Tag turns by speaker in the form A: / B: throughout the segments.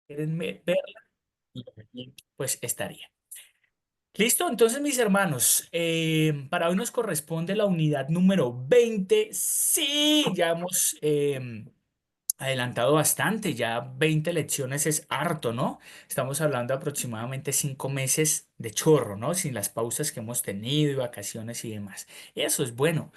A: quieren verla, y pues estaría. Listo, entonces mis hermanos, para hoy nos corresponde la unidad número 20. Sí, ya hemos adelantado bastante, ya 20 lecciones es harto, ¿no? Estamos hablando de aproximadamente 5 meses de chorro, ¿no? Sin las pausas que hemos tenido y vacaciones y demás. Eso es bueno.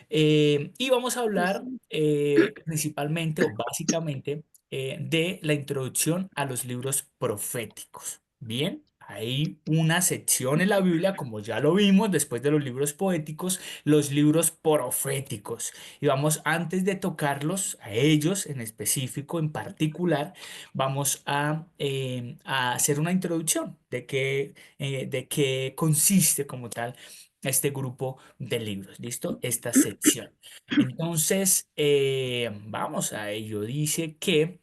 A: Y vamos a hablar
B: Sí.
A: principalmente o básicamente de la introducción a los libros proféticos. Bien, hay una sección en la Biblia, como ya lo vimos, después de los libros poéticos, los libros proféticos. Y vamos, antes de tocarlos, a ellos en específico, en particular, vamos a hacer una introducción de qué consiste como tal este grupo de libros, ¿listo? Esta sección. Entonces, vamos a ello. Dice que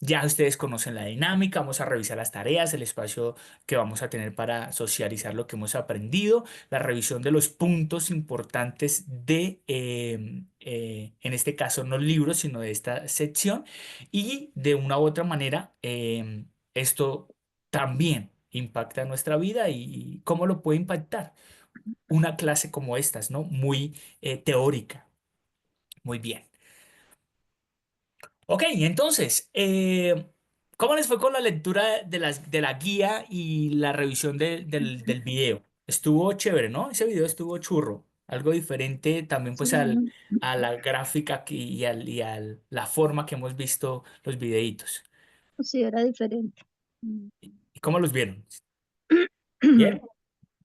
A: ya ustedes conocen la dinámica, vamos a revisar las tareas, el espacio que vamos a tener para socializar lo que hemos aprendido, la revisión de los puntos importantes en este caso, no libros, sino de esta sección, y de una u otra manera, esto también impacta nuestra vida y cómo lo puede impactar una clase como estas, ¿no? Muy teórica. Muy bien. Ok, entonces, ¿cómo les fue con la lectura de la guía y la revisión del video? Estuvo chévere, ¿no? Ese video estuvo churro. Algo diferente también pues
B: Sí,
A: a la gráfica la forma que hemos visto los videitos.
B: sí, era diferente.
A: ¿Y cómo los vieron? ¿Bien?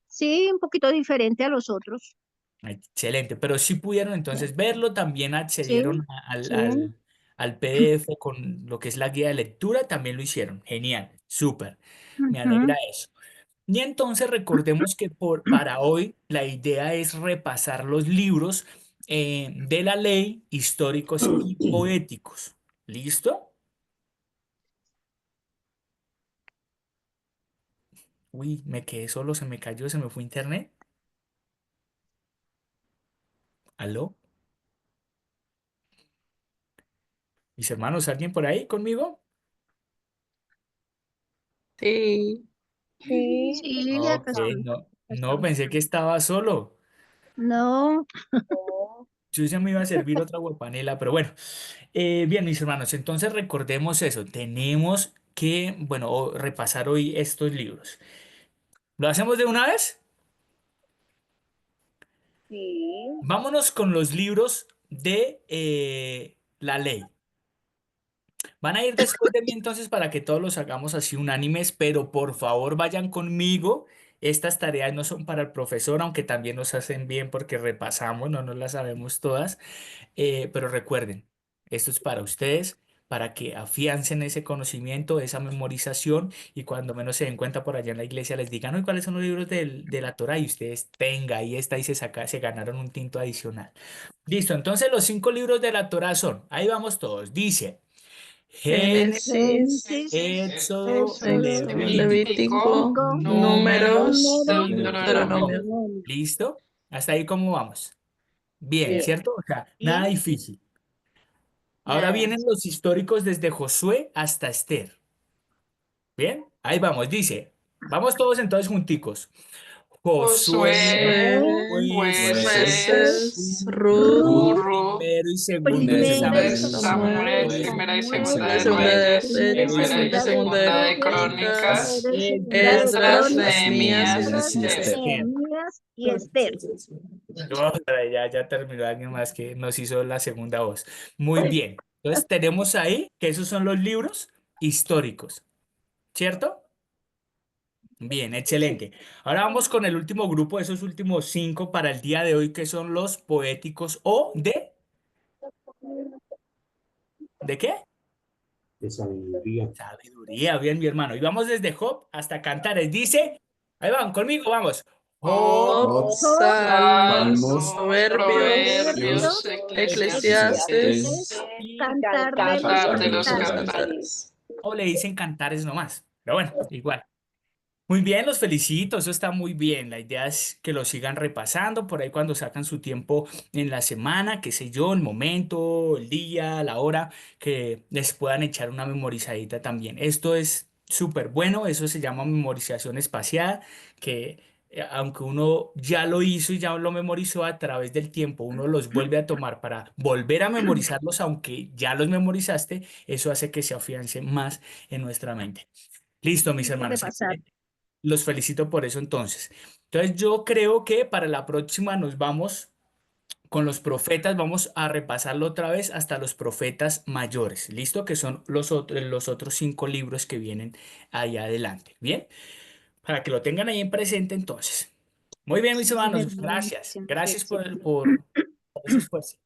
B: Sí, un poquito diferente a los otros.
A: Excelente, pero sí pudieron entonces verlo, también
B: Sí,
A: accedieron
B: sí.
A: al PDF con lo que es la guía de lectura, también lo hicieron. Genial, súper, me alegra
B: Ujú.
A: eso. Y entonces recordemos que para hoy la idea es repasar los libros de la ley, históricos y poéticos. ¿Listo? Uy, me quedé solo, se me cayó, se me fue internet. ¿Aló? Mis hermanos, ¿alguien por ahí conmigo?
C: Sí,
D: Sí,
B: Sí,
A: Ok,
B: acá estoy.
A: no,
B: Acá
A: no
B: estamos.
A: pensé que estaba solo.
B: No,
D: no.
A: Yo ya me iba a servir otra guapanela, pero bueno. Bien, mis hermanos, entonces recordemos eso. Tenemos que, bueno, repasar hoy estos libros. ¿Lo hacemos de una vez?
D: Sí.
A: Vámonos con los libros de la ley. Van a ir después de mí entonces para que todos los hagamos así unánimes, pero por favor vayan conmigo. Estas tareas no son para el profesor, aunque también nos hacen bien porque repasamos, no nos las sabemos todas. Pero recuerden, esto es para ustedes, para que afiancen ese conocimiento, esa memorización y cuando menos se den cuenta por allá en la iglesia les digan, "Oye, ¿cuáles son los libros de la Torah?" Y ustedes tenga ahí está y se ganaron un tinto adicional. Listo, entonces los 5 libros de la Torah son, ahí vamos todos, dice Génesis,
C: Génesis,
B: Génesis,
A: Éxodo,
B: Éxodo,
C: Éxodo,
A: Levítico.
C: Levítico,
B: Levítico,
C: Números,
B: Número,
C: Deuteronomio.
B: Deuteronomio.
A: ¿Listo? ¿Hasta ahí cómo vamos? Bien,
C: Bien.
A: ¿cierto? O sea,
D: ¿Y?
A: nada difícil. Ahora
D: Nada.
A: vienen los históricos desde Josué hasta Esther. Bien, ahí vamos, dice, vamos todos entonces junticos. Josué,
E: Josué,
C: Josué,
A: jueces,
C: jueces,
E: jueces,
C: Ruth,
A: Ruth,
E: Ruth,
A: primero y segundo de
B: Primera
E: primera
B: y
E: de
A: Samuel,
C: Samuel,
E: Samuel,
B: segunda de
E: primera y segunda
B: Samuel,
C: primera y
E: de
C: segunda de
E: Reyes,
B: primera y
C: Reyes,
A: primero y
C: primera y
B: segunda de
C: segunda de
A: segundo
E: segunda de
B: Reyes,
C: Crónicas,
E: Crónicas,
B: primera y segunda de
C: Esdras,
E: Esdras,
B: Crónicas,
C: Nehemías
E: Nehemías
C: y
E: y
B: Esdras,
C: Esther.
E: Esther.
B: Nehemías y Esther.
A: No, ya terminó alguien más que nos hizo la segunda voz. Muy bien. Entonces tenemos ahí que esos son los libros históricos, ¿cierto? Bien, excelente. Ahora vamos con el último grupo, esos últimos 5 para el día de hoy, que son los poéticos o ¿de qué?
F: De sabiduría.
A: Sabiduría, bien, mi hermano. Y vamos desde Job hasta Cantares. Dice, ahí van, conmigo, vamos. Job,
C: Job,
E: Job,
B: Job,
C: Salmos,
F: Salmos,
E: Salmos,
C: Proverbios,
E: Proverbios,
B: Proverbios,
E: Eclesiastes
C: Eclesiastes
B: Eclesiastes,
A: y
B: Cantar
A: Cantares.
B: de los
E: Cantar
C: Cantar
E: de
C: de
E: los
C: los
B: Cantares.
E: Cantares.
C: Cantares.
A: O le dicen Cantares nomás. Pero bueno, igual. Muy bien, los felicito, eso está muy bien. La idea es que lo sigan repasando por ahí cuando sacan su tiempo en la semana, qué sé yo, el momento, el día, la hora, que les puedan echar una memorizadita también. Esto es súper bueno, eso se llama memorización espaciada, que aunque uno ya lo hizo y ya lo memorizó a través del tiempo, uno los vuelve a tomar para volver a memorizarlos, aunque ya los memorizaste, eso hace que se afiancen más en nuestra mente. Listo, mis
B: Hay que
A: hermanos.
B: repasar.
A: Los felicito por eso entonces. Entonces yo creo que para la próxima nos vamos con los profetas, vamos a repasarlo otra vez hasta los profetas mayores, ¿listo? Que son los otros 5 libros que vienen ahí adelante. Bien, para que lo tengan ahí en presente entonces. Muy bien, mis
B: Sí,
A: hermanos, gracias. Gracias
B: sí.
A: por ese esfuerzo.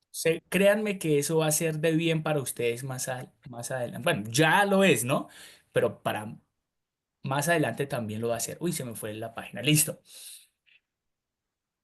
A: Créanme que eso va a ser de bien para ustedes más adelante. Bueno, ya lo es, ¿no? Pero para más adelante también lo va a hacer. Uy, se me fue la página. Listo.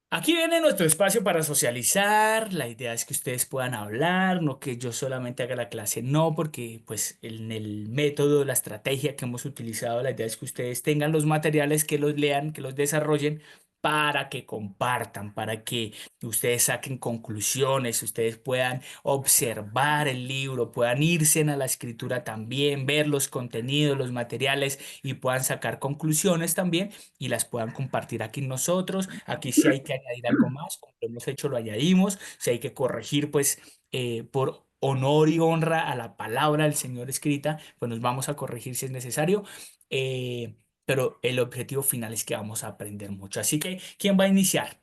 A: Aquí viene nuestro espacio para socializar. La idea es que ustedes puedan hablar, no que yo solamente haga la clase, no, porque pues en el método, la estrategia que hemos utilizado, la idea es que ustedes tengan los materiales, que los lean, que los desarrollen para que compartan, para que ustedes saquen conclusiones, ustedes puedan observar el libro, puedan irse a la escritura también, ver los contenidos, los materiales y puedan sacar conclusiones también y las puedan compartir aquí nosotros. Aquí si hay que añadir algo más, como lo hemos hecho, lo añadimos. Si hay que corregir, pues por honor y honra a la palabra del Señor escrita, pues nos vamos a corregir si es necesario. Pero el objetivo final es que vamos a aprender mucho. Así que, ¿quién va a iniciar?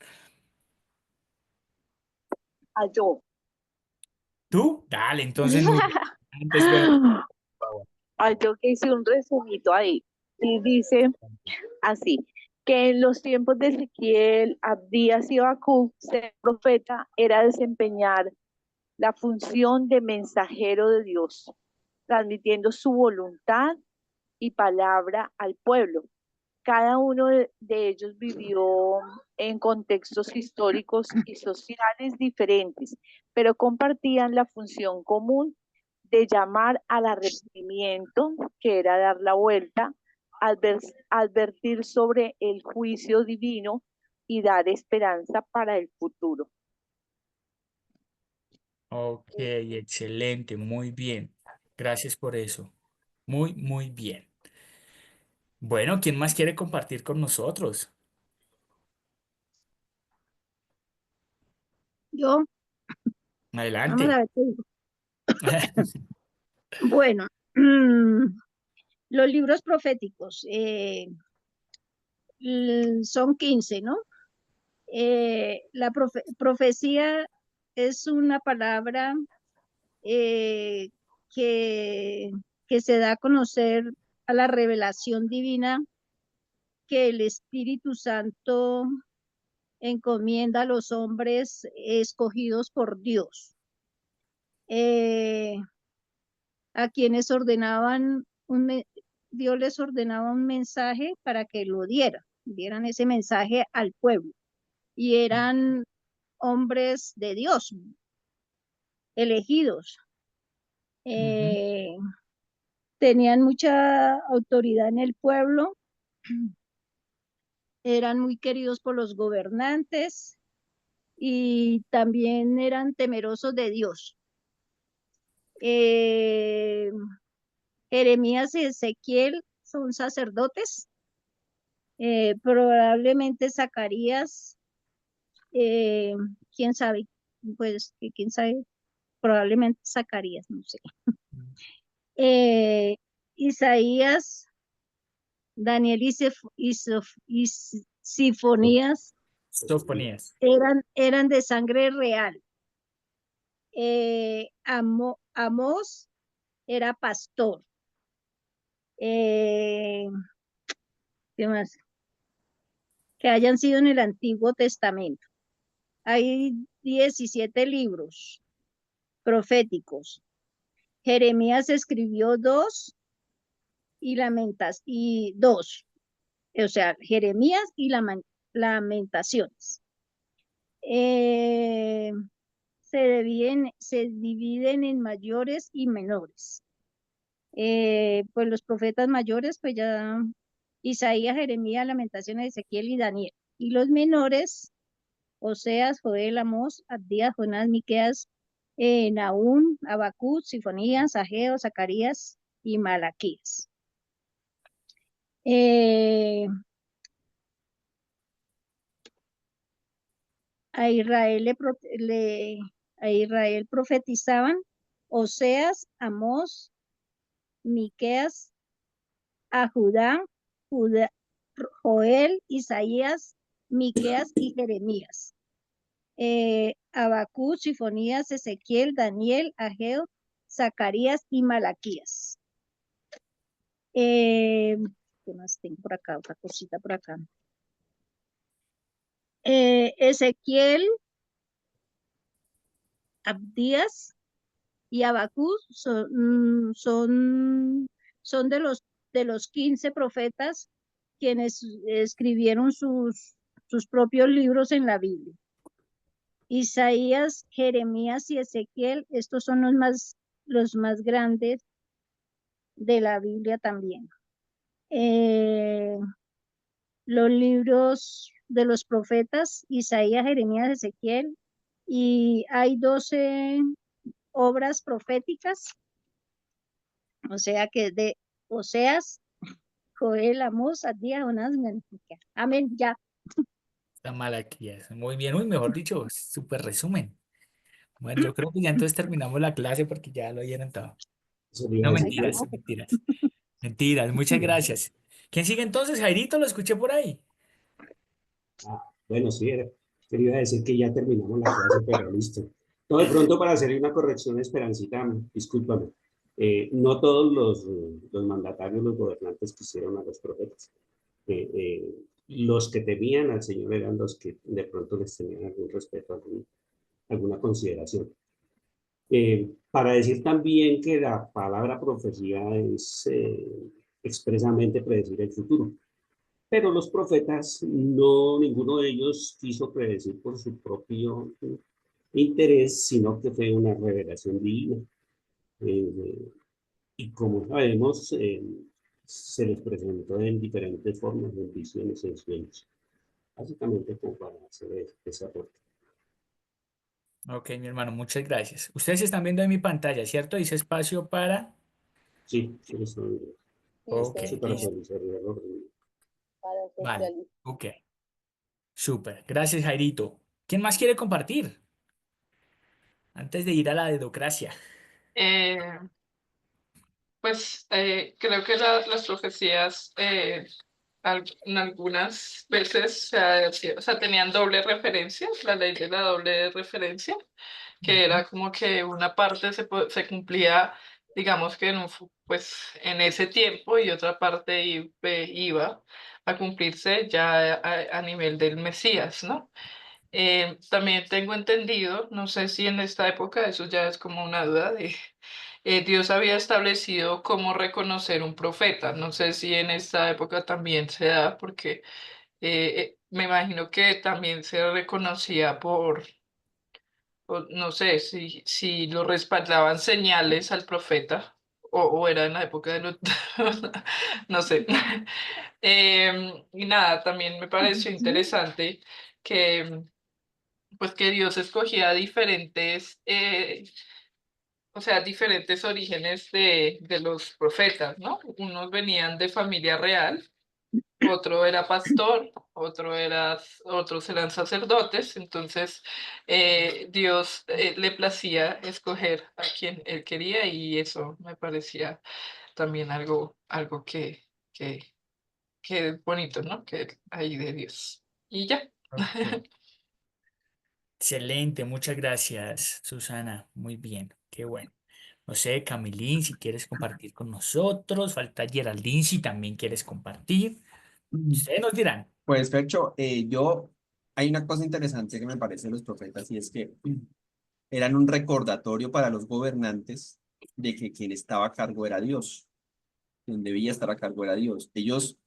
D: A yo.
A: ¿Tú? Dale, entonces, Nuria. Antes, bueno, por favor.
D: A yo que hice un resumito ahí. Y dice así, que en los tiempos de Ezequiel, Abdías y Habacuc, ser profeta era desempeñar la función de mensajero de Dios, transmitiendo su voluntad y palabra al pueblo. Cada uno de ellos vivió en contextos históricos y sociales diferentes, pero compartían la función común de llamar al arrepentimiento, que era dar la vuelta, advertir sobre el juicio divino y dar esperanza para el futuro.
A: Ok, excelente, muy bien. Gracias por eso. Muy, muy bien. Bueno, ¿quién más quiere compartir con nosotros?
B: Yo, vamos a
A: Adelante.
B: ver qué digo. Bueno, los libros proféticos son 15, ¿no? La profecía es una palabra eh, que, que se da a conocer a la revelación divina que el Espíritu Santo encomienda a los hombres escogidos por Dios, eh, a quienes Dios les ordenaba un mensaje para que lo dieran ese mensaje al pueblo. Y eran hombres de Dios, elegidos.
A: Ujú.
B: Eh, Tenían mucha autoridad en el pueblo, eran muy queridos por los gobernantes y también eran temerosos de Dios. Eh, Jeremías y Ezequiel son sacerdotes, probablemente Zacarías, eh, quién sabe, pues quién sabe, probablemente Zacarías, no sé. Eh, Isaías, Daniel y Sifonías
A: Sofonías.
B: eran de sangre real. Amós era pastor. Eh, ¿Qué más? Que hayan sido en el Antiguo Testamento. Hay 17 libros proféticos. Jeremías escribió dos, o sea, Jeremías y Lamentaciones. Eh, se dividen en mayores y menores. Pues los profetas mayores, pues ya Isaías, Jeremías, Lamentaciones, Ezequiel y Daniel. Y los menores, Oseas, Joel, Amós, Abdías, Jonás, Miqueas, Nahum, Habacuc, Sinfonías, Ageo, Zacarías y Malaquías. Eh, a Israel a Israel profetizaban Oseas, Amós, Miqueas, a Joel, Isaías, Miqueas y Jeremías. Habacuc, Sinfonías, Ezequiel, Daniel, Ageo, Zacarías y Malaquías. ¿Qué más tengo por acá? Otra cosita por acá. Ezequiel, Abdías y Habacuc son de los 15 profetas quienes escribieron sus propios libros en la Biblia. Isaías, Jeremías y Ezequiel, estos son los más grandes de la Biblia también. Los libros de los profetas, Isaías, Jeremías, Ezequiel, y hay 12 obras proféticas, o sea que de Oseas, Joel, Amós, Abdías, Jonás, Malaquías. Amén, ya.
A: Está Malaquías. Muy bien, uy, mejor dicho, súper resumen. Bueno, yo creo que ya entonces terminamos la clase porque ya lo oyeron todo.
F: Eso le iba
A: No,
F: a
B: Ay,
F: decir
A: mentiras,
F: yo.
B: no.
A: mentiras. Mentiras, muchas gracias. ¿Quién sigue entonces? Jairito, lo escuché por ahí.
F: Bueno, sí, quería decir que ya terminamos la clase, pero listo. No, de pronto para hacerle una corrección, Esperancita, discúlpame. No todos los mandatarios, los gobernantes quisieron a los profetas. Los que temían al Señor eran los que de pronto les tenían algún respeto, alguna consideración. Para decir también que la palabra profecía es expresamente predecir el futuro. Pero los profetas, no, ninguno de ellos quiso predecir por su propio interés, sino que fue una revelación divina. Y como sabemos, se les presentó en diferentes formas, en visiones, en sueños. Básicamente como para hacer ese aporte.
A: Ok, mi hermano, muchas gracias. Ustedes están viendo en mi pantalla, ¿cierto? Dice espacio para...
F: Sí, sí, eso
A: Ok,
F: es para
A: listo.
F: realizar el orden.
A: Vale, ok. Súper. Gracias, Jairito. ¿Quién más quiere compartir? Antes de ir a la dedocracia.
E: Eh, pues creo que las profecías en algunas veces o sea, tenían doble referencia, la ley de la doble referencia, que era como que una parte se cumplía, digamos que pues, en ese tiempo y otra parte iba a cumplirse ya a nivel del Mesías, ¿no? También tengo entendido, no sé si en esta época, eso ya es como una duda de, Dios había establecido cómo reconocer un profeta. No sé si en esta época también se da, porque me imagino que también se reconocía no sé, si lo respaldaban señales al profeta, o era en la época de no sé. Y nada, también me pareció interesante que pues que Dios escogía diferentes, o sea, diferentes orígenes de los profetas, ¿no? Unos venían de familia real, otro era pastor, otros eran sacerdotes, entonces Dios le placía escoger a quien él quería y eso me parecía también algo que, que bonito, ¿no? Que hay de Dios. Y ya.
A: Ok. Excelente, muchas gracias, Susana. Muy bien, qué bueno. No sé, Camilín, si quieres compartir con nosotros. Falta Geraldine, si también quieres compartir. Ustedes nos dirán.
C: Pues, Fercho, hay una cosa interesante que me parece de los profetas y es que eran un recordatorio para los gobernantes de que quien estaba a cargo era Dios, quien debía estar a cargo era Dios. Ellos,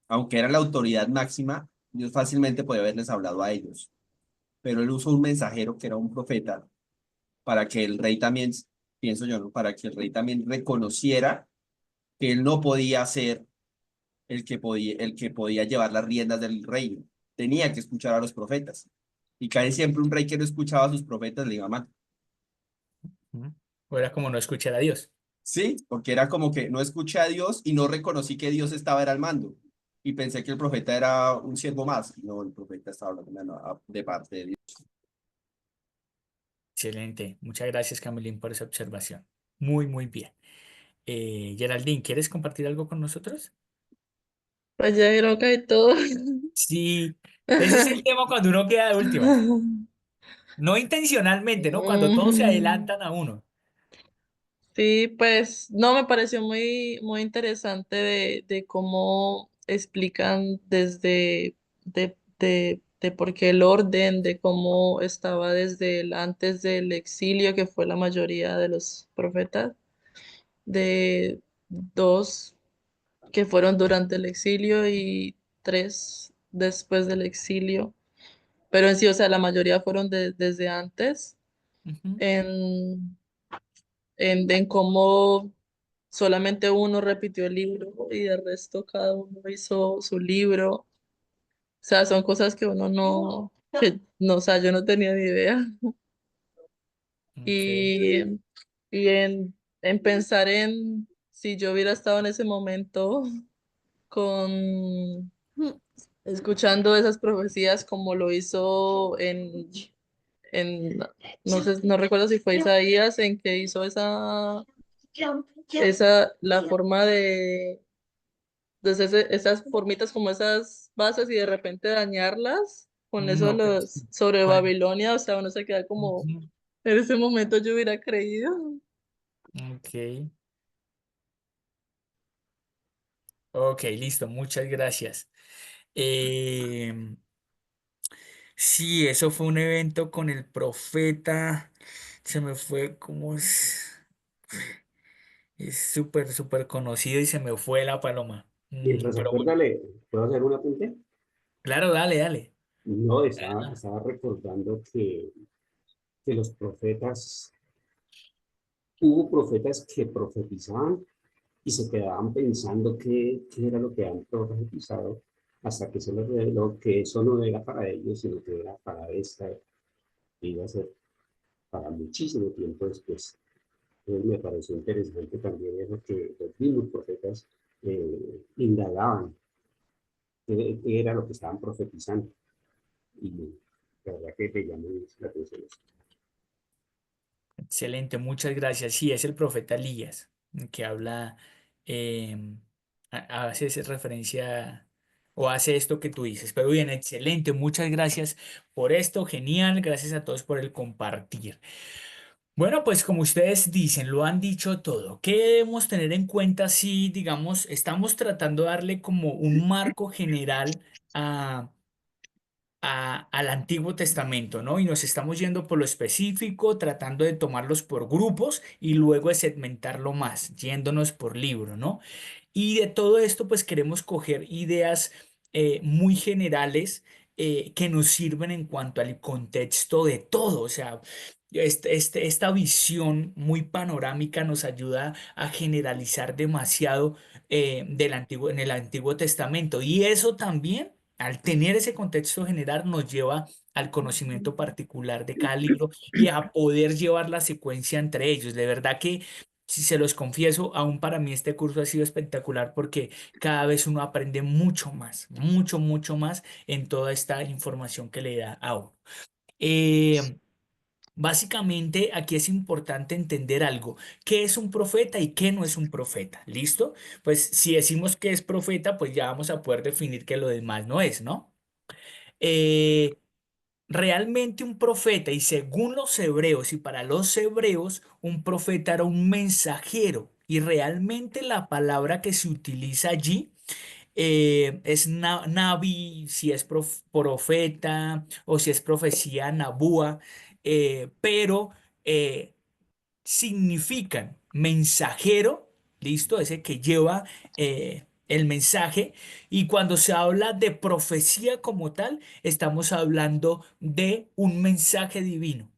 C: aunque era la autoridad máxima, Dios fácilmente podía haberles hablado a ellos, pero él usó un mensajero que era un profeta para que el rey también, pienso yo, ¿no? Para que el rey también reconociera que él no podía hacer el que podía llevar las riendas del reino. Tenía que escuchar a los profetas. Y casi siempre un rey que no escuchaba a sus profetas le iba mal.
A: Ujú. O era como no escuchar a Dios.
C: Sí, porque era como que no escuché a Dios y no reconocí que Dios estaba era al mando. Y pensé que el profeta era un siervo más. No, el profeta estaba hablando de parte de Dios.
A: Excelente. Muchas gracias, Camilín, por esa observación. Muy, muy bien. Geraldine, ¿quieres compartir algo con nosotros?
G: Pues ya creo que hay todo.
A: Sí, ese es el tema cuando uno queda de últimas. No intencionalmente, ¿no? Cuando todos se
G: Mm,
A: adelantan a uno.
G: sí, pues no, me pareció muy interesante de cómo explican desde de por qué el orden, de cómo estaba desde el antes del exilio, que fue la mayoría de los profetas, de dos que fueron durante el exilio y tres después del exilio. Pero en sí, o sea, la mayoría fueron desde antes,
A: Ujú.
G: en, en cómo solamente uno repitió el libro y de resto cada uno hizo su libro. O sea, son cosas que uno no, o sea, yo no tenía ni idea.
A: Ok.
G: Y, y en pensar en si yo hubiera estado en ese momento con escuchando esas profecías como lo hizo en, no sé, no recuerdo si fue Isaías en que hizo la forma de hacer esas formitas como esas bases y de repente dañarlas, con eso
A: No, pues,
G: sobre
A: bueno,
G: Babilonia, o sea, uno se queda como,
A: ujú.
G: en ese momento yo hubiera creído.
A: Ok. Ok, listo. Muchas gracias. Em, sí, eso fue un evento con el profeta. Se me fue como es súper, súper conocido y se me fue la paloma.
F: Mientras
A: Pero bueno,
F: acuérdale, ¿puedo hacer un apunte?
A: claro, dale, dale.
F: No, estaba,
A: Ah,
F: estaba recordando que los profetas, hubo profetas que profetizaban y se quedaban pensando qué era lo que han profetizado hasta que se les reveló que eso no era para ellos, sino que era para esta, iba a ser para muchísimo tiempo después. Entonces me pareció interesante también eso que los mismos profetas indagaban qué era lo que estaban profetizando. Y la verdad que me llamó la atención eso.
A: excelente, muchas gracias. Sí, es el profeta Elías que habla, em, hace esa referencia o hace esto que tú dices. Pero bien, excelente, muchas gracias por esto, genial, gracias a todos por el compartir. Bueno, pues como ustedes dicen, lo han dicho todo. ¿Qué debemos tener en cuenta si, digamos, estamos tratando de darle como un marco general al Antiguo Testamento, ¿no? Y nos estamos yendo por lo específico, tratando de tomarlos por grupos y luego de segmentarlo más, yéndonos por libro, ¿no? Y de todo esto, pues queremos coger ideas muy generales que nos sirven en cuanto al contexto de todo. O sea, esta visión muy panorámica nos ayuda a generalizar demasiado en el Antiguo Testamento. Y eso también, al tener ese contexto general, nos lleva al conocimiento particular de cada libro y a poder llevar la secuencia entre ellos. De verdad que si se los confieso, aún para mí este curso ha sido espectacular porque cada vez uno aprende mucho más, mucho, mucho más en toda esta información que le da a uno. Eh, Básicamente, aquí es importante entender algo, qué es un profeta y qué no es un profeta, ¿listo? Pues si decimos que es profeta, pues ya vamos a poder definir que lo demás no es, ¿no? Eh, Realmente un profeta, y según los hebreos y para los hebreos, un profeta era un mensajero. Y realmente la palabra que se utiliza allí es nabi, si es profeta o si es profecía, nabúa, pero eh, significan mensajero, ¿listo? Ese que lleva el mensaje. Y cuando se habla de profecía como tal, estamos hablando de un mensaje divino.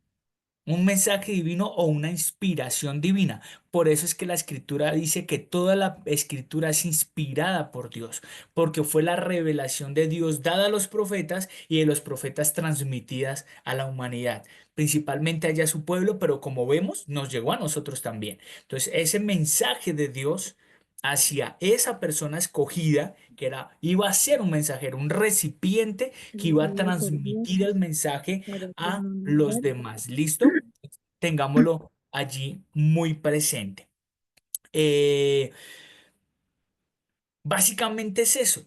A: un mensaje divino o una inspiración divina. Por eso es que la escritura dice que toda la escritura es inspirada por Dios, porque fue la revelación de Dios dada a los profetas y de los profetas transmitidas a la humanidad, principalmente allá a su pueblo, pero como vemos, nos llegó a nosotros también. Entonces, ese mensaje de Dios hacia esa persona escogida, que iba a ser un mensajero, un recipiente que iba a
B: Enviado por
A: transmitir
B: Dios
A: el mensaje
B: para
A: a los
B: comunicar.
A: demás. ¿Listo? Tengámoslo allí muy presente. Eh, Básicamente es eso.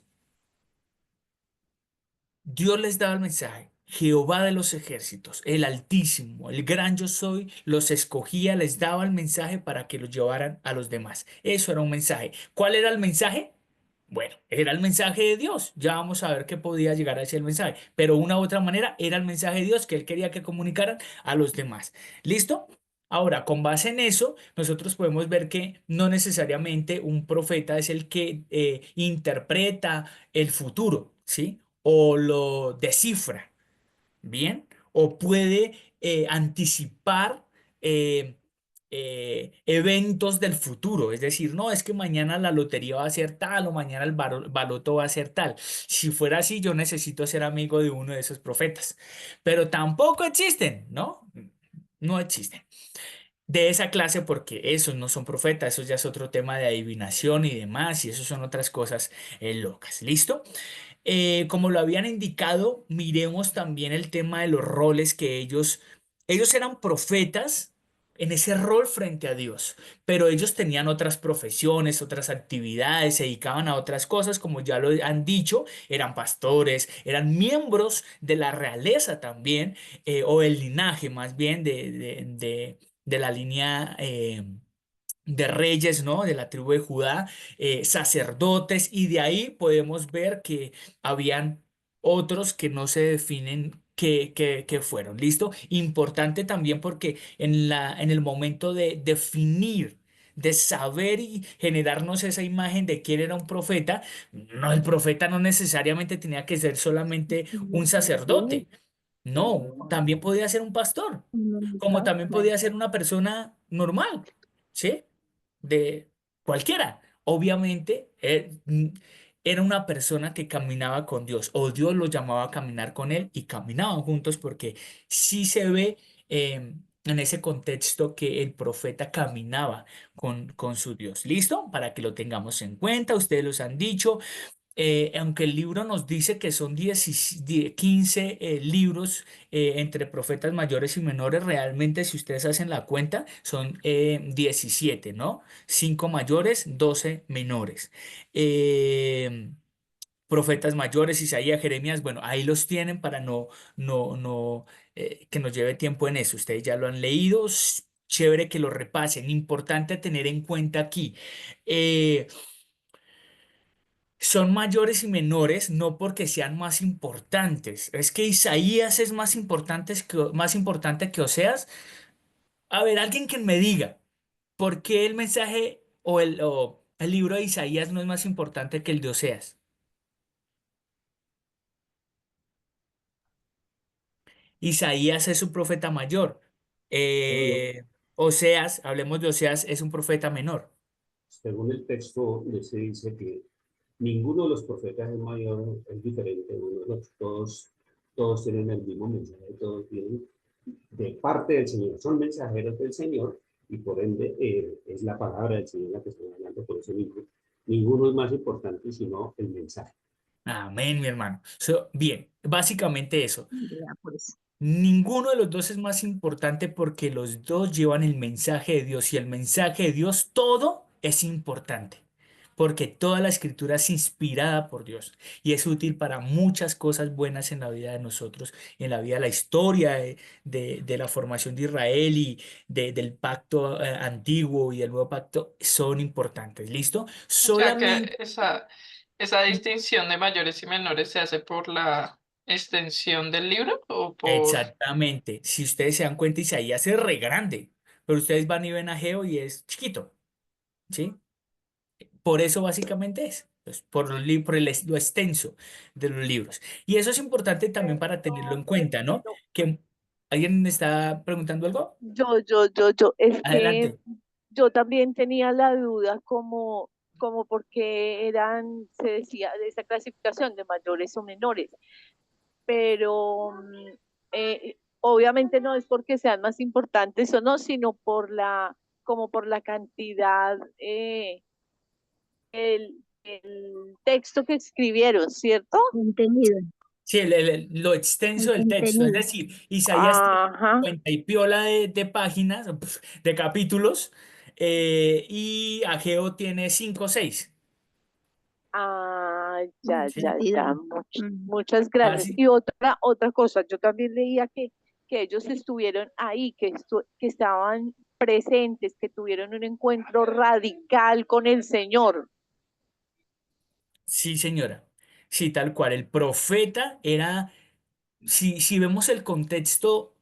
A: Dios les daba el mensaje. Jehová de los ejércitos, el Altísimo, el gran yo soy, los escogía, les daba el mensaje para que los llevaran a los demás. Eso era un mensaje. ¿Cuál era el mensaje? Bueno, era el mensaje de Dios. Ya vamos a ver qué podía llegar a ser el mensaje. Pero una u otra manera era el mensaje de Dios que él quería que comunicaran a los demás. ¿Listo? Ahora, con base en eso, nosotros podemos ver que no necesariamente un profeta es el que interpreta el futuro, ¿sí? O lo descifra. Bien, o puede anticipar eh, eventos del futuro, es decir, no, es que mañana la lotería va a ser tal o mañana el baloto va a ser tal. Si fuera así, yo necesito ser amigo de uno de esos profetas, pero tampoco existen, ¿no? No existen. De esa clase porque esos no son profetas, eso ya es otro tema de adivinación y demás, y eso son otras cosas locas. ¿Listo? Como lo habían indicado, miremos también el tema de los roles que ellos eran profetas en ese rol frente a Dios, pero ellos tenían otras profesiones, otras actividades, se dedicaban a otras cosas, como ya lo han dicho, eran pastores, eran miembros de la realeza también, o el linaje más bien de la línea. De reyes, ¿no? De la tribu de Judá, sacerdotes, y de ahí podemos ver que habían otros que no se definen que fueron. ¿Listo? Importante también porque en el momento de definir, de saber y generarnos esa imagen de quién era un profeta, no, el profeta no necesariamente tenía que ser solamente un sacerdote. No, también podía ser un pastor, como también podía ser una persona normal, ¿sí? De cualquiera. Obviamente, era una persona que caminaba con Dios o Dios lo llamaba a caminar con él y caminaban juntos porque sí se ve en ese contexto que el profeta caminaba con su Dios. ¿Listo? Para que lo tengamos en cuenta, ustedes los han dicho. Aunque el libro nos dice que son 15 libros entre profetas mayores y menores, realmente si ustedes hacen la cuenta son 17, ¿no? 5 mayores, 12 menores. Eh, Profetas mayores, Isaías, Jeremías, bueno, ahí los tienen para no, que nos lleve tiempo en eso. Ustedes ya lo han leído, chévere que lo repasen. Importante tener en cuenta aquí. eh, Son mayores y menores no porque sean más importantes. Es que Isaías es más importante que Oseas. A ver, alguien que me diga por qué el mensaje o el libro de Isaías no es más importante que el de Oseas. Isaías es un profeta mayor.
F: Bueno,
A: Oseas, hablemos de Oseas, es un profeta menor.
F: según el texto, se dice que ninguno de los profetas es mayor, es diferente uno de los todos tienen el mismo mensaje, todos vienen de parte del Señor, son mensajeros del Señor y por ende es la palabra del Señor la que están hablando por eso mismo. Ninguno es más importante sino el mensaje.
A: Amén, mi hermano. Bien, básicamente eso.
B: Vea, pues.
A: Ninguno de los dos es más importante porque los dos llevan el mensaje de Dios y el mensaje de Dios todo es importante porque toda la escritura es inspirada por Dios y es útil para muchas cosas buenas en la vida de nosotros, en la vida de la historia de la formación de Israel y del pacto antiguo y del nuevo pacto son importantes. ¿Listo?
E: O sea que
A: Solamente.
E: esa distinción de mayores y menores se hace por la extensión del libro o por...
A: Exactamente. Si ustedes se dan cuenta, Isaías es re grande, pero ustedes van y ven a Geo y es chiquito, ¿sí? Por eso básicamente es, pues, lo extenso de los libros. Y eso es importante también para tenerlo en cuenta, ¿no? Que ¿Alguien está preguntando algo?
D: Es que
A: Adelante.
D: yo también tenía la duda como porque se decía de esa clasificación de mayores o menores, pero obviamente no es porque sean más importantes o no, sino como por la cantidad, el texto que escribieron, ¿cierto?
B: Contenido,
A: Sí, lo
B: el
A: extenso del texto, es
B: contenido.
A: decir, Isaías tiene
D: Ajá.
A: 50 y piola de páginas, de capítulos, y Ageo tiene 5 o 6.
D: Ah,
B: El sentido.
D: ya.
B: Mm.
D: Muchas gracias.
A: Así.
D: Y otra cosa, yo también leía que ellos estuvieron ahí, que estaban presentes, que tuvieron un encuentro radical con el Señor.
A: Sí, señora. Sí, tal cual. El profeta era, si vemos el contexto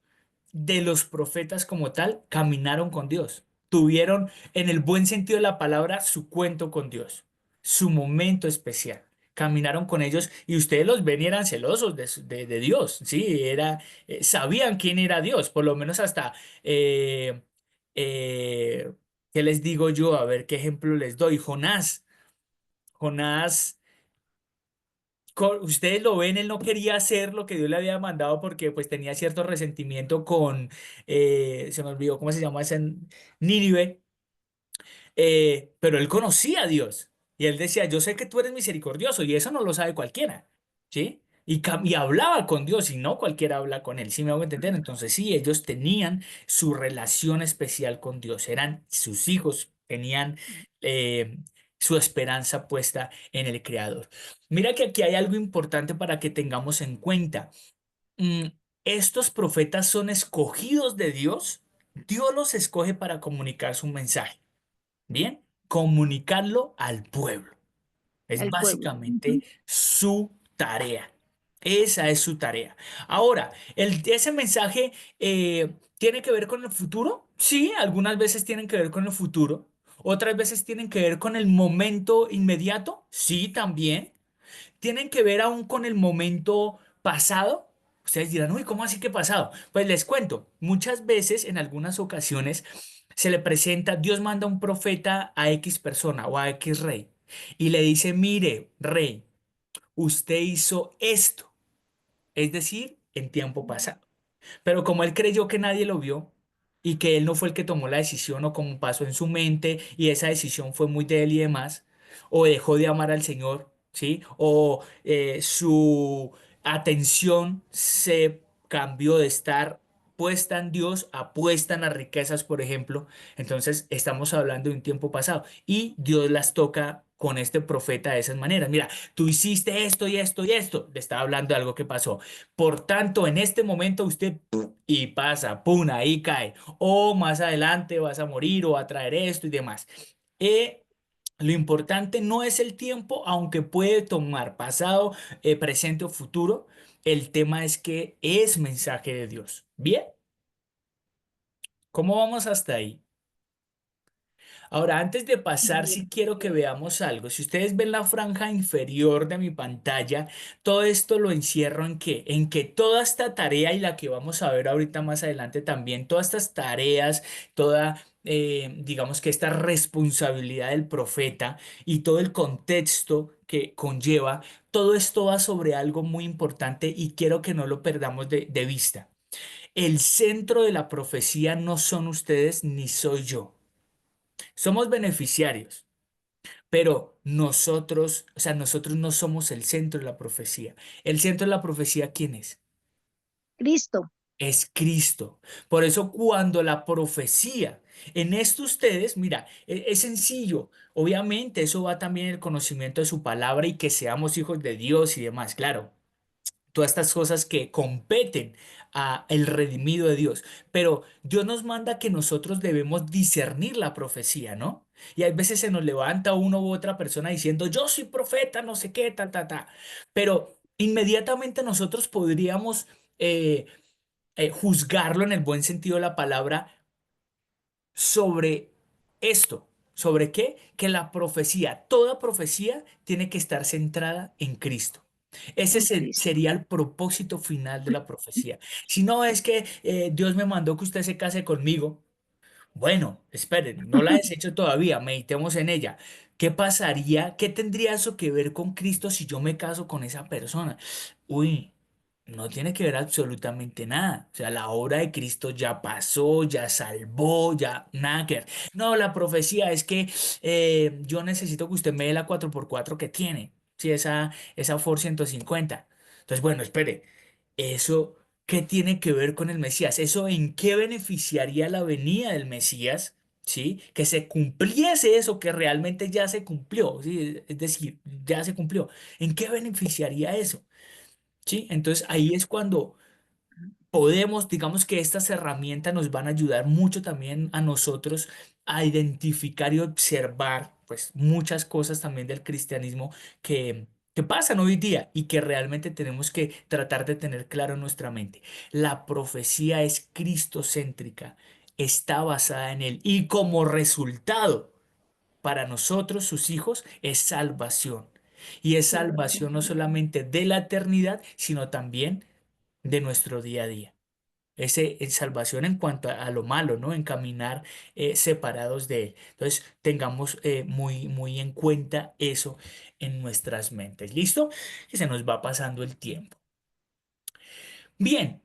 A: de los profetas como tal, caminaron con Dios. Tuvieron, en el buen sentido de la palabra, su cuento con Dios, su momento especial. Caminaron con ellos y ustedes los ven y eran celosos de Dios, ¿sí? Sabían quién era Dios, por lo menos hasta, eh, eh, ¿qué les digo yo? A ver, ¿qué ejemplo les doy? Jonás, ustedes lo ven, él no quería hacer lo que Dios le había mandado porque pues tenía cierto resentimiento con, se me olvidó cómo se llama ese Nínive, pero él conocía a Dios y él decía, yo sé que tú eres misericordioso y eso no lo sabe cualquiera, ¿sí? Y hablaba con Dios y no cualquiera habla con él, ¿sí me hago entender? Entonces sí, ellos tenían su relación especial con Dios, eran sus hijos, tenían eh, su esperanza puesta en el Creador. Mira que aquí hay algo importante para que tengamos en cuenta. Mm, Estos profetas son escogidos de Dios. Dios los escoge para comunicar su mensaje. Bien, comunicarlo al pueblo. Es
B: El pueblo.
A: básicamente
B: Ujú.
A: su tarea. Esa es su tarea. Ahora, ese mensaje tiene que ver con el futuro. Sí, algunas veces tienen que ver con el futuro. Otras veces tienen que ver con el momento inmediato. Sí, también tienen que ver aún con el momento pasado. Ustedes dirán, uy, ¿cómo así que pasado? Pues les cuento, muchas veces, en algunas ocasiones, se le presenta, Dios manda un profeta a X persona o a X rey y le dice, mire, rey, usted hizo esto, es decir, en tiempo pasado. Pero como él creyó que nadie lo vio y que él no fue el que tomó la decisión o como pasó en su mente y esa decisión fue muy de él y demás, o dejó de amar al Señor, ¿sí? O su atención se cambió de estar puesta en Dios a puesta en las riquezas, por ejemplo. Entonces estamos hablando de un tiempo pasado y Dios las toca con este profeta de esas maneras. Mira, tú hiciste esto y esto y esto. Le estaba hablando de algo que pasó. Por tanto, en este momento usted y pasa, pum, ahí cae. O más adelante vas a morir o a traer esto y demás. Eh, lo importante no es el tiempo, aunque puede tomar pasado, presente o futuro. El tema es que es mensaje de Dios. Bien, ¿cómo vamos hasta ahí? Ahora, antes de pasar,
B: Bien,
A: sí quiero que
B: bien.
A: veamos algo. Si ustedes ven la franja inferior de mi pantalla, todo esto lo encierro en qué? En que toda esta tarea y la que vamos a ver ahorita más adelante también, todas estas tareas, toda, digamos que esta responsabilidad del profeta y todo el contexto que conlleva, todo esto va sobre algo muy importante y quiero que no lo perdamos de vista. El centro de la profecía no son ustedes ni soy yo. Somos beneficiarios, pero nosotros, o sea, nosotros no somos el centro de la profecía. El centro de la profecía, ¿quién es?
B: Cristo.
A: Es Cristo. Por eso cuando la profecía, en esto ustedes, mira, es sencillo. Obviamente eso va también en el conocimiento de su palabra y que seamos hijos de Dios y demás, claro. Todas estas cosas que competen a el redimido de Dios. Pero Dios nos manda que nosotros debemos discernir la profecía, ¿no? Y hay veces se nos levanta uno u otra persona diciendo, yo soy profeta, no sé qué, ta, ta, ta. Pero inmediatamente nosotros podríamos eh, juzgarlo en el buen sentido de la palabra sobre esto. ¿Sobre qué? Que la profecía, toda profecía tiene que estar centrada en Cristo. Ese
B: en Cristo.
A: sería el propósito final de la profecía. Si no es que Dios me mandó que usted se case conmigo, bueno, esperen, no la has hecho todavía, meditemos en ella. ¿Qué pasaría? ¿Qué tendría eso que ver con Cristo si yo me caso con esa persona? Uy, no tiene que ver absolutamente nada. O sea, la obra de Cristo ya pasó, ya salvó, ya nada que ver. No, la profecía es que yo necesito que usted me dé la 4x4 que tiene. Sí, esa Ford 150. Entonces, bueno, espere, eso. ¿Qué tiene que ver con el Mesías? ¿Eso en qué beneficiaría la venida del Mesías? ¿Sí? Que se cumpliese eso que realmente ya se cumplió, ¿sí? Es decir, ya se cumplió. ¿En qué beneficiaría eso? ¿Sí? Entonces ahí es cuando podemos, digamos que estas herramientas nos van a ayudar mucho también a nosotros a identificar y observar pues muchas cosas también del cristianismo que pasan hoy día y que realmente tenemos que tratar de tener claro en nuestra mente. La profecía es cristocéntrica, está basada en él y como resultado para nosotros, sus hijos, es salvación. Y es salvación no solamente de la eternidad, sino también de nuestro día a día. Ese es salvación en cuanto a lo malo, ¿no? En caminar separados de Él. Entonces, tengamos muy, muy en cuenta eso en nuestras mentes. ¿Listo? Que se nos va pasando el tiempo. Bien,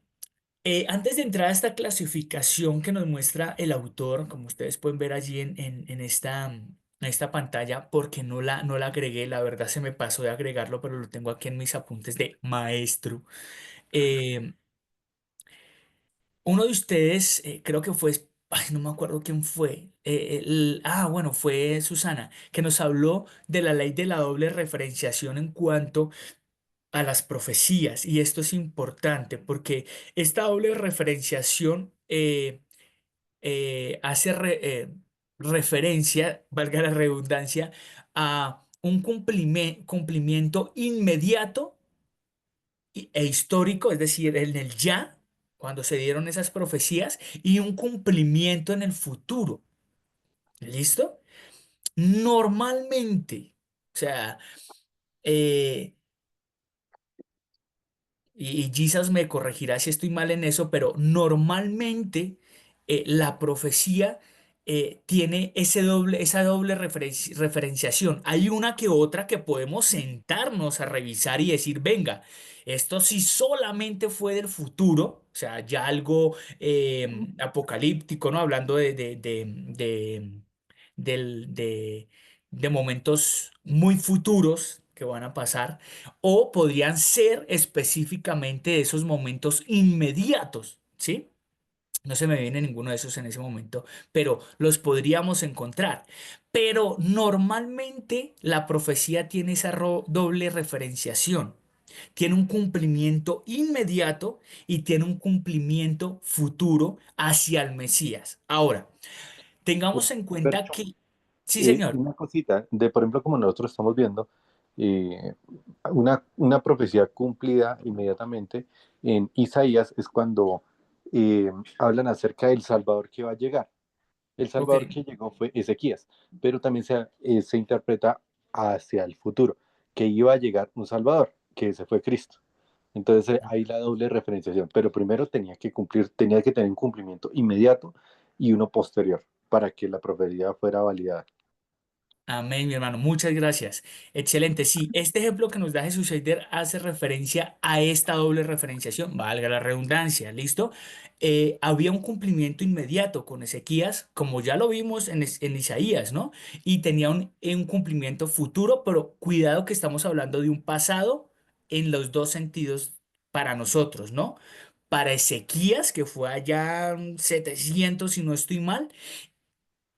A: antes de entrar a esta clasificación que nos muestra el autor, como ustedes pueden ver allí en esta pantalla, porque no la agregué, la verdad se me pasó de agregarlo, pero lo tengo aquí en mis apuntes de maestro. Eh, Uno de ustedes, creo que fue, ay, no me acuerdo quién fue. Bueno, fue Susana, que nos habló de la ley de la doble referenciación en cuanto a las profecías. Y esto es importante porque esta doble referenciación hace referencia, valga la redundancia, a un cumplimiento inmediato e histórico, es decir, en el ya, cuando se dieron esas profecías, y un cumplimiento en el futuro. ¿Listo? Normalmente, o sea, eh, y Jesus me corregirá si estoy mal en eso, pero normalmente la profecía tiene esa doble referenciación. Hay una que otra que podemos sentarnos a revisar y decir, venga, esto sí solamente fue del futuro, o sea, ya algo apocalíptico, ¿no? Hablando del- de de momentos muy futuros que van a pasar o podrían ser específicamente esos momentos inmediatos, ¿sí? No se me viene ninguno de esos en ese momento, pero los podríamos encontrar. Pero normalmente la profecía tiene esa doble referenciación. Tiene un cumplimiento inmediato y tiene un cumplimiento futuro hacia el Mesías. Ahora, tengamos en cuenta
H: Percho,
A: que, sí, señor.
H: una cosita, por ejemplo, como nosotros estamos viendo, una profecía cumplida inmediatamente en Isaías es cuando hablan acerca del Salvador que va a llegar. El
A: Ok.
H: Salvador que llegó fue Ezequías, pero también se interpreta hacia el futuro, que iba a llegar un Salvador, que ese fue Cristo. Entonces hay la doble referenciación, pero primero tenía que tener un cumplimiento inmediato y uno posterior para que la profecía fuera validada.
A: Amén, mi hermano. Muchas gracias. Excelente. Sí, este ejemplo que nos da Jesús Heider hace referencia a esta doble referenciación, valga la redundancia, ¿listo? Había un cumplimiento inmediato con Ezequías, como ya lo vimos en Isaías, ¿no? Y tenía un cumplimiento futuro, pero cuidado que estamos hablando de un pasado en los dos sentidos para nosotros, ¿no? Para Ezequías, que fue allá 700, si no estoy mal,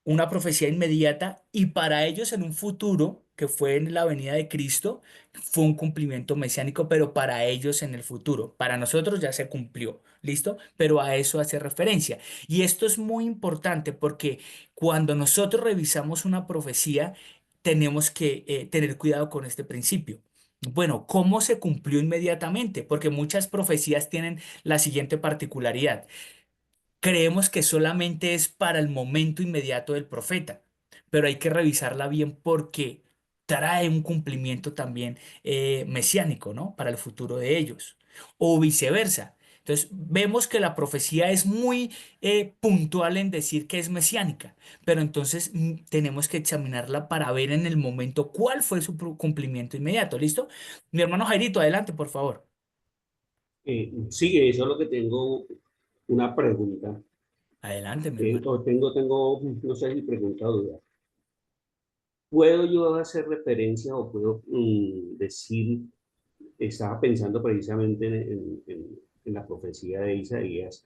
A: una profecía inmediata y para ellos en un futuro, que fue en la venida de Cristo, fue un cumplimiento mesiánico, pero para ellos en el futuro. Para nosotros ya se cumplió, ¿listo? Pero a eso hace referencia. Y esto es muy importante porque cuando nosotros revisamos una profecía, tenemos que tener cuidado con este principio. Bueno, ¿cómo se cumplió inmediatamente? Porque muchas profecías tienen la siguiente particularidad. Creemos que solamente es para el momento inmediato del profeta, pero hay que revisarla bien porque trae un cumplimiento también mesiánico, ¿no? Para el futuro de ellos. O viceversa. Entonces, vemos que la profecía es muy puntual en decir que es mesiánica, pero entonces tenemos que examinarla para ver en el momento cuál fue su cumplimiento inmediato. ¿Listo? Mi hermano Jairito, adelante, por favor.
F: Sí, eso es lo que tengo una pregunta.
A: Adelante, mi hermano.
F: No sé si pregunta o duda. ¿Puedo yo hacer referencia o puedo decir, estaba pensando precisamente en la profecía de Isaías,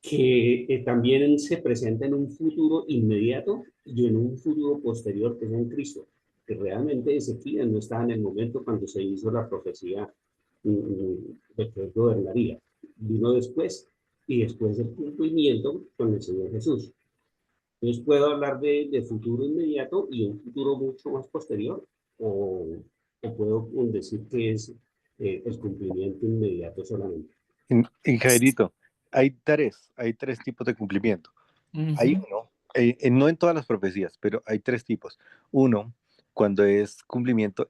F: que también se presenta en un futuro inmediato y en un futuro posterior, que es en Cristo, que realmente Ezequiel no estaba en el momento cuando se hizo la profecía de que él gobernaría. Vino después, y después del cumplimiento con el Señor Jesús. Entonces puedo hablar de futuro inmediato y un futuro mucho más posterior, o puedo decir que es el cumplimiento inmediato solamente.
H: En Jairito, hay tres tipos de cumplimiento. Hay
A: Ujú.
H: uno, no en todas las profecías, pero hay tres tipos. Uno, cuando es cumplimiento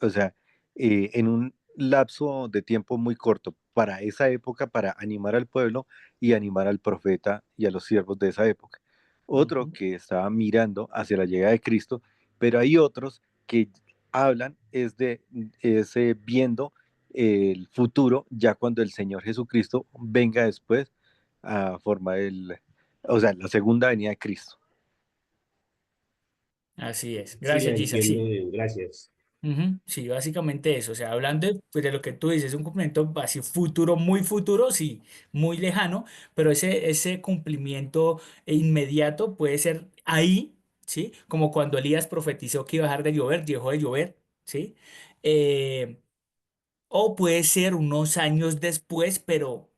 H: o sea, en un lapso de tiempo muy corto para esa época, para animar al pueblo y animar al profeta y a los siervos de esa época. Otro
A: Ujú.
H: que estaba mirando hacia la llegada de Cristo, pero hay otros que hablan viendo el futuro ya cuando el Señor Jesucristo venga después a formar o sea, la segunda venida de Cristo.
A: Así es.
F: Sí,
A: Gracias, Gisa.
F: entiendo,
A: Sí.
F: gracias.
A: Ujú. Sí, básicamente eso. O sea, hablando pues, de lo que tú dices, un cumplimiento así futuro, muy futuro, sí, muy lejano, pero ese cumplimiento inmediato puede ser ahí, ¿sí? Como cuando Elías profetizó que iba a dejar de llover, dejó de llover, ¿sí? Eh, o puede ser unos años después, pero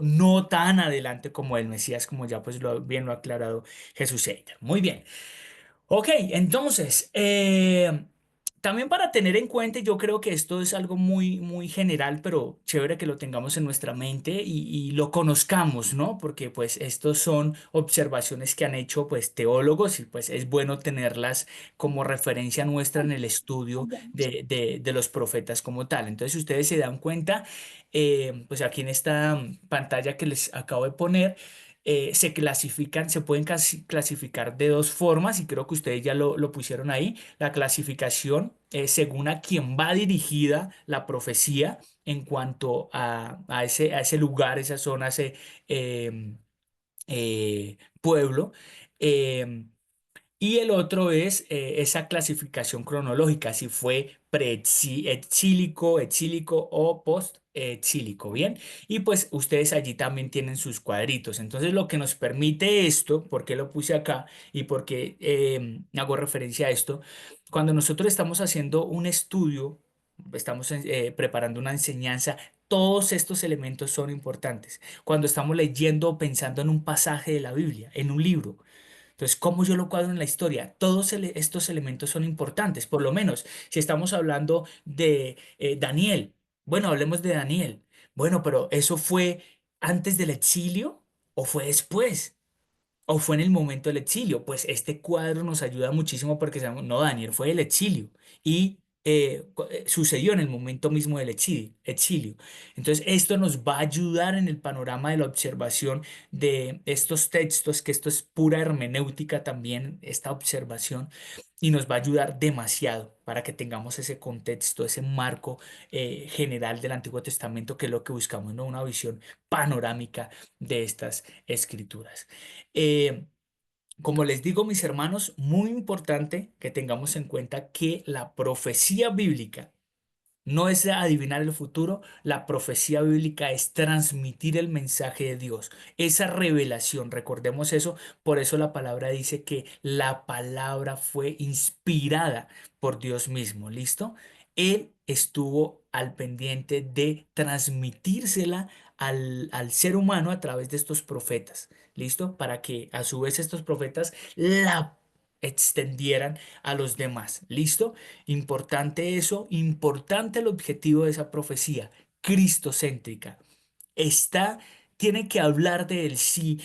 A: no tan adelante como el Mesías, como ya pues bien lo ha aclarado Jesús Eider. Muy bien. Ok, entonces, también para tener en cuenta, yo creo que esto es algo muy, muy general, pero chévere que lo tengamos en nuestra mente y lo conozcamos, ¿no? Porque pues estos son observaciones que han hecho pues teólogos y pues es bueno tenerlas como referencia nuestra en el estudio de los profetas como tal. Entonces, si ustedes se dan cuenta, pues aquí en esta pantalla que les acabo de poner, se pueden clasificar de dos formas y creo que ustedes ya lo pusieron ahí. La clasificación según a quién va dirigida la profecía en cuanto a ese lugar, esa zona, ese pueblo. em, y el otro es esa clasificación cronológica, si fue exílico o post-exílico, ¿bien? Y pues ustedes allí también tienen sus cuadritos. Entonces lo que nos permite esto, ¿por qué lo puse acá y por qué hago referencia a esto? Cuando nosotros estamos haciendo un estudio, estamos preparando una enseñanza, todos estos elementos son importantes. Cuando estamos leyendo o pensando en un pasaje de la Biblia, en un libro. Entonces, ¿cómo yo lo cuadro en la historia? Todos estos elementos son importantes, por lo menos si estamos hablando de Daniel. Bueno, hablemos de Daniel. Bueno, pero ¿eso fue antes del exilio o fue después? ¿O fue en el momento del exilio? Pues este cuadro nos ayuda muchísimo porque sabemos, no, Daniel fue el exilio y sucedió en el momento mismo del exilio. Entonces, esto nos va a ayudar en el panorama de la observación de estos textos, que esto es pura hermenéutica también, esta observación, y nos va a ayudar demasiado para que tengamos ese contexto, ese marco general del Antiguo Testamento, que es lo que buscamos, ¿no? Una visión panorámica de estas escrituras. Eh, como les digo, mis hermanos, muy importante que tengamos en cuenta que la profecía bíblica no es adivinar el futuro, la profecía bíblica es transmitir el mensaje de Dios, esa revelación, recordemos eso, por eso la palabra dice que la palabra fue inspirada por Dios mismo, ¿listo? Él estuvo al pendiente de transmitírsela al ser humano a través de estos profetas, ¿listo? Para que a su vez estos profetas la extendieran a los demás, ¿listo? Importante eso, importante el objetivo de esa profecía, cristocéntrica. Está, tiene que hablar de él, sí,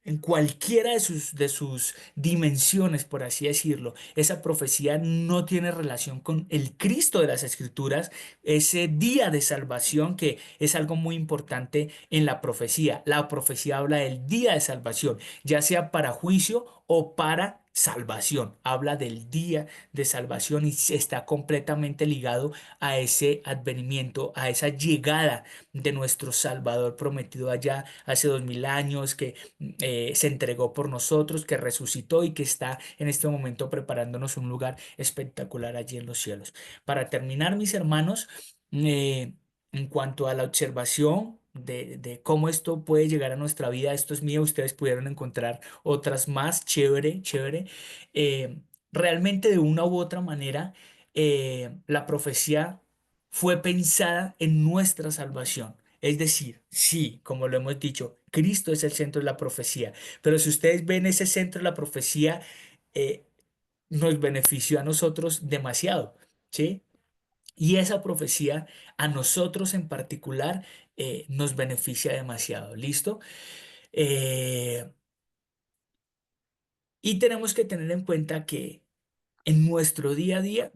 A: en cualquiera de sus dimensiones, por así decirlo, esa profecía no tiene relación con el Cristo de las Escrituras, ese día de salvación que es algo muy importante en la profecía. La profecía habla del día de salvación, ya sea para juicio o para salvación. Habla del día de salvación y está completamente ligado a ese advenimiento, a esa llegada de nuestro Salvador prometido allá hace 2000 años, que se entregó por nosotros, que resucitó y que está en este momento preparándonos un lugar espectacular allí en los cielos. Para terminar, mis hermanos, en cuanto a la observación de cómo esto puede llegar a nuestra vida, esto es mío, ustedes pudieron encontrar otras más, chévere, chévere. Realmente de una u otra manera, la profecía fue pensada en nuestra salvación. Es decir, sí, como lo hemos dicho, Cristo es el centro de la profecía, pero si ustedes ven ese centro de la profecía, eh, nos benefició a nosotros demasiado, ¿sí? Y esa profecía a nosotros en particular nos beneficia demasiado, ¿listo? Eh, y tenemos que tener en cuenta que en nuestro día a día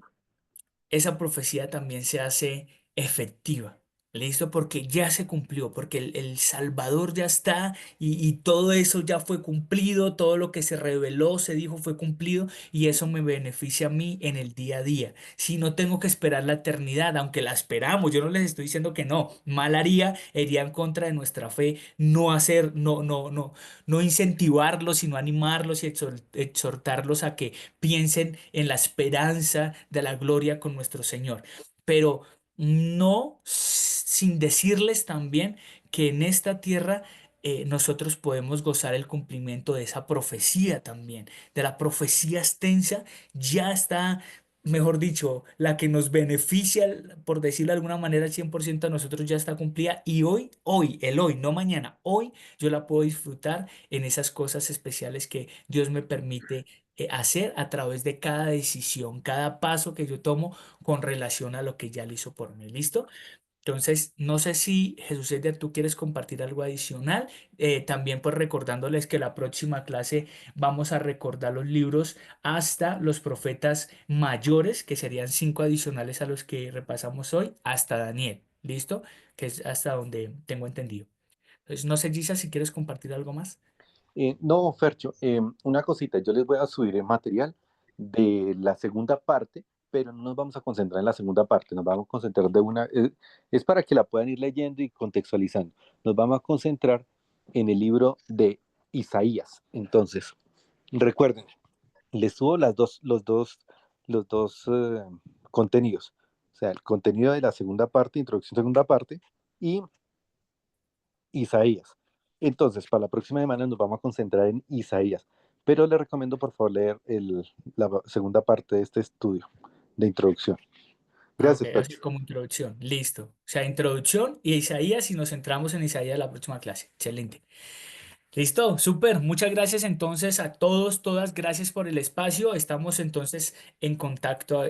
A: esa profecía también se hace efectiva. ¿Listo? Porque ya se cumplió, porque el Salvador ya está y todo eso ya fue cumplido, todo lo que se reveló, se dijo, fue cumplido y eso me beneficia a mí en el día a día. Si no tengo que esperar la eternidad, aunque la esperamos, yo no les estoy diciendo que no, mal haría, iría en contra de nuestra fe, no hacer, no incentivarlos, sino animarlos y exhortarlos a que piensen en la esperanza de la gloria con nuestro Señor. Pero no sin decirles también que en esta tierra nosotros podemos gozar el cumplimiento de esa profecía también, de la profecía extensa, ya está, mejor dicho, la que nos beneficia, por decirlo de alguna manera, al 100% a nosotros ya está cumplida y el hoy, no mañana, hoy yo la puedo disfrutar en esas cosas especiales que Dios me permite hacer a través de cada decisión, cada paso que yo tomo con relación a lo que ya le hizo por mí. ¿Listo? Entonces, no sé si Jesús Eder, tú quieres compartir algo adicional. También pues recordándoles que la próxima clase vamos a recordar los libros hasta los profetas mayores, que serían 5 adicionales a los que repasamos hoy, hasta Daniel. ¿Listo? Que es hasta donde tengo entendido. Entonces, no sé, Gisa, si quieres compartir algo más.
H: No, Fercho, una cosita, yo les voy a subir el material de la segunda parte, pero no nos vamos a concentrar en la segunda parte, nos vamos a concentrar es para que la puedan ir leyendo y contextualizando. Nos vamos a concentrar en el libro de Isaías. Entonces, recuerden, les subo los dos contenidos, o sea, el contenido de la segunda parte, introducción segunda parte, y Isaías. Entonces, para la próxima semana nos vamos a concentrar en Isaías, pero les recomiendo por favor leer la segunda parte de este estudio de introducción.
A: Ok,
H: Gracias,
A: así
H: Percho.
A: como introducción. Listo. O sea, introducción y Isaías y nos centramos en Isaías la próxima clase. Excelente. Listo, súper. Muchas gracias entonces a todos, todas. Gracias por el espacio. Estamos entonces en contacto,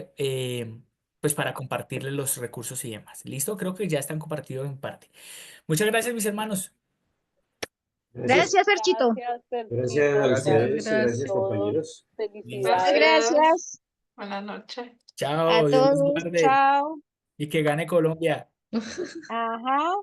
A: pues para compartirles los recursos y demás. Listo, creo que ya están compartidos en parte. Muchas gracias, mis hermanos.
F: Gracias.
B: Gracias, Ferchito.
D: Gracias,
F: Gracias a
D: Ferchito.
C: Gracias.
F: ustedes y
D: Gracias
F: gracias,
D: a todos.
F: compañeros.
B: Muchas
D: Felicidades.
B: gracias
E: Buenas noches.
B: a
A: Chao, Dios los
B: todos.
A: guarde
B: Chao.
A: y que gane Colombia.
B: Ajá.